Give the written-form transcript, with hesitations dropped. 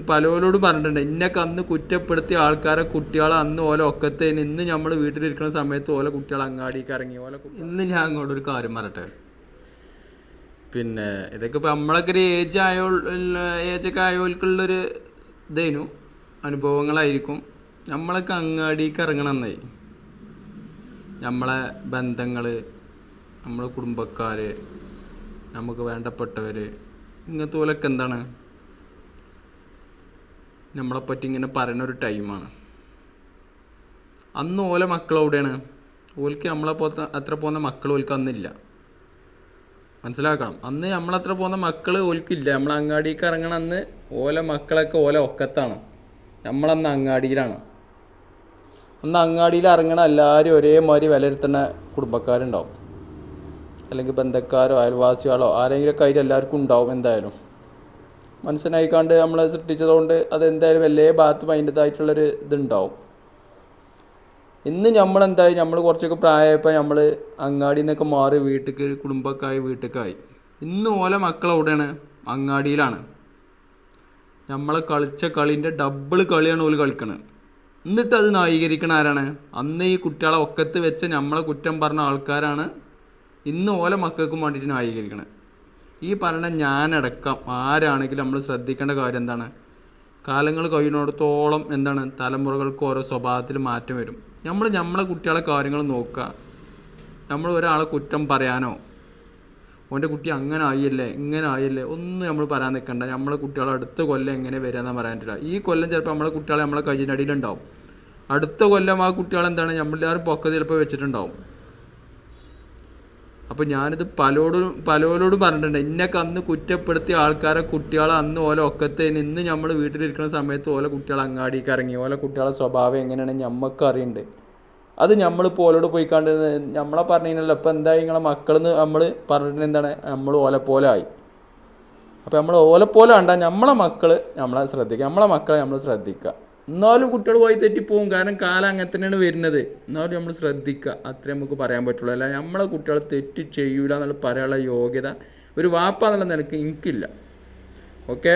പലരോടും പറഞ്ഞിട്ടുണ്ട്, ഇന്നൊക്കെ അന്ന് കുറ്റപ്പെടുത്തിയ ആൾക്കാരെ കുട്ടികളെ അന്ന് ഓല ഒക്കത്തേന് ഇന്ന് നമ്മൾ വീട്ടിലിരിക്കുന്ന സമയത്ത് ഓല കുട്ടികളെ അങ്ങാടിക്ക് ഇറങ്ങി ഇന്ന് ഞാൻ അങ്ങോട്ട് ഒരു കാര്യം പറയട്ടെ. പിന്നെ ഇതൊക്കെ ഇപ്പം നമ്മളൊക്കെ ഒരു ഏജൊക്കെ ആയവർക്കുള്ളൊരു ഇതേനു അനുഭവങ്ങളായിരിക്കും. നമ്മളൊക്കെ അങ്ങാടിക്ക് ഇറങ്ങണമെന്നായി നമ്മളെ ബന്ധങ്ങൾ, നമ്മളെ കുടുംബക്കാർ, നമുക്ക് വേണ്ടപ്പെട്ടവർ, ഇങ്ങനത്തെ പോലൊക്കെ എന്താണ് നമ്മളെപ്പറ്റി ഇങ്ങനെ പറയുന്ന ഒരു ടൈമാണ്. അന്ന് ഓല മക്കൾ എവിടെയാണ്? ഓൽക്ക് നമ്മളെ അത്ര പോകുന്ന മക്കൾ ഓൽക്ക് അന്നില്ല. മനസ്സിലാക്കണം. അന്ന് നമ്മളത്ര പോകുന്ന മക്കൾ ഓൽക്കില്ല. നമ്മൾ അങ്ങാടിക്ക് ഇറങ്ങണം. അന്ന് ഓല മക്കളൊക്കെ ഓല ഒക്കത്താണ്. നമ്മളന്ന് അങ്ങാടിയിലാണ്. അന്ന് അങ്ങാടിയിൽ ഇറങ്ങണ എല്ലാവരും ഒരേമാതിരി വിലയിരുത്തുന്ന കുടുംബക്കാരുണ്ടാവും, അല്ലെങ്കിൽ ബന്ധക്കാരോ അയൽവാസികളോ ആരെങ്കിലുമൊക്കെ ആയിട്ട് എല്ലാവർക്കും ഉണ്ടാവും. എന്തായാലും മനസ്സിനായിക്കാണ്ട് നമ്മളെ സൃഷ്ടിച്ചതുകൊണ്ട് അതെന്തായാലും വലിയ ഭാഗത്തും അതിൻ്റെതായിട്ടുള്ളൊരു ഇതുണ്ടാവും. ഇന്ന് നമ്മളെന്തായി, നമ്മൾ കുറച്ചൊക്കെ പ്രായമായപ്പോൾ നമ്മൾ അങ്ങാടിയിൽ നിന്നൊക്കെ മാറി വീട്ടിലേക്ക്, കുടുംബക്കായി വീട്ടിലേക്കായി. ഇന്ന് ഓല മക്കൾ എവിടെയാണ്? അങ്ങാടിയിലാണ്. നമ്മളെ കളിച്ച കളീൻ്റെ ഡബിൾ കളിയാണ് ഓല് കളിക്കണത്. എന്നിട്ട് അത് ന്യായീകരിക്കണ ആരാണ്? അന്ന് ഈ കുട്ടികളെ ഒക്കത്ത് വെച്ച് നമ്മളെ കുറ്റം പറഞ്ഞ ആൾക്കാരാണ് ഇന്ന് ഓല മക്കൾക്കും വേണ്ടിയിട്ട് ന്യായീകരിക്കണത്. ഈ പറഞ്ഞ ഞാനടക്കം ആരാണെങ്കിലും നമ്മൾ ശ്രദ്ധിക്കേണ്ട കാര്യം എന്താണ്? കാലങ്ങൾ കഴിയുന്നിടത്തോളം എന്താണ്, തലമുറകൾക്ക് ഓരോ സ്വഭാവത്തിൽ മാറ്റം വരും. നമ്മളെ കുട്ടികളെ കാര്യങ്ങൾ നോക്കുക. നമ്മൾ ഒരാളെ കുറ്റം പറയാനോ ഓൻ്റെ കുട്ടി അങ്ങനെ ആയില്ലേ ഇങ്ങനെ ആയില്ലേ ഒന്നും നമ്മൾ പറയാൻ നിൽക്കണ്ട. നമ്മളെ കുട്ടികളെ അടുത്ത കൊല്ലം എങ്ങനെ വരികയെന്ന് പറയാൻ പറ്റില്ല. ഈ കൊല്ലം ചിലപ്പോൾ നമ്മളെ കുട്ടികളെ നമ്മളെ കയ്യിനടിയിലുണ്ടാവും. അടുത്ത കൊല്ലം ആ കുട്ടികളെന്താണ് നമ്മളെല്ലാവരും പൊക്കത്ത് ചിലപ്പോൾ വെച്ചിട്ടുണ്ടാവും. അപ്പോൾ ഞാനിത് പലരോടും പറഞ്ഞിട്ടുണ്ട്, ഇന്നൊക്കെ അന്ന് കുറ്റപ്പെടുത്തിയ ആൾക്കാരെ കുട്ടികളെ അന്ന് ഓല ഒക്കത്തേന് ഇന്ന് നമ്മൾ വീട്ടിലിരിക്കുന്ന സമയത്ത് ഓല കുട്ടികളെ അങ്ങാടിക്ക് ഇറങ്ങി ഓല കുട്ടികളെ സ്വഭാവം എങ്ങനെയാണെന്ന് നമുക്ക് അറിയുന്നുണ്ട്. അത് നമ്മളിപ്പോൾ ഓലോട് പോയിക്കാണ്ട് നമ്മളെ പറഞ്ഞല്ലോ ഇപ്പം എന്തായി നിങ്ങളെ മക്കളെന്ന് നമ്മൾ പറഞ്ഞിട്ട് എന്താണ്, നമ്മൾ ഓലപ്പോലെ ആയി. അപ്പോൾ നമ്മൾ ഓലപ്പോലെ കണ്ട നമ്മളെ മക്കൾ നമ്മളെ ശ്രദ്ധിക്കുക, നമ്മളെ മക്കളെ നമ്മൾ ശ്രദ്ധിക്കുക. എന്നാലും കുട്ടികൾ പോയി തെറ്റിപ്പോവും, കാരണം കാലം അങ്ങനെ തന്നെയാണ് വരുന്നത്. എന്നാലും നമ്മൾ ശ്രദ്ധിക്കുക, അത്രേ നമുക്ക് പറയാൻ പറ്റുള്ളൂ. അല്ല നമ്മളെ കുട്ടികൾ തെറ്റ് ചെയ്യൂല എന്നുള്ള പറയാനുള്ള യോഗ്യത ഒരു വാപ്പ എന്നുള്ള നിലയ്ക്ക് എനിക്കില്ല. ഓക്കെ.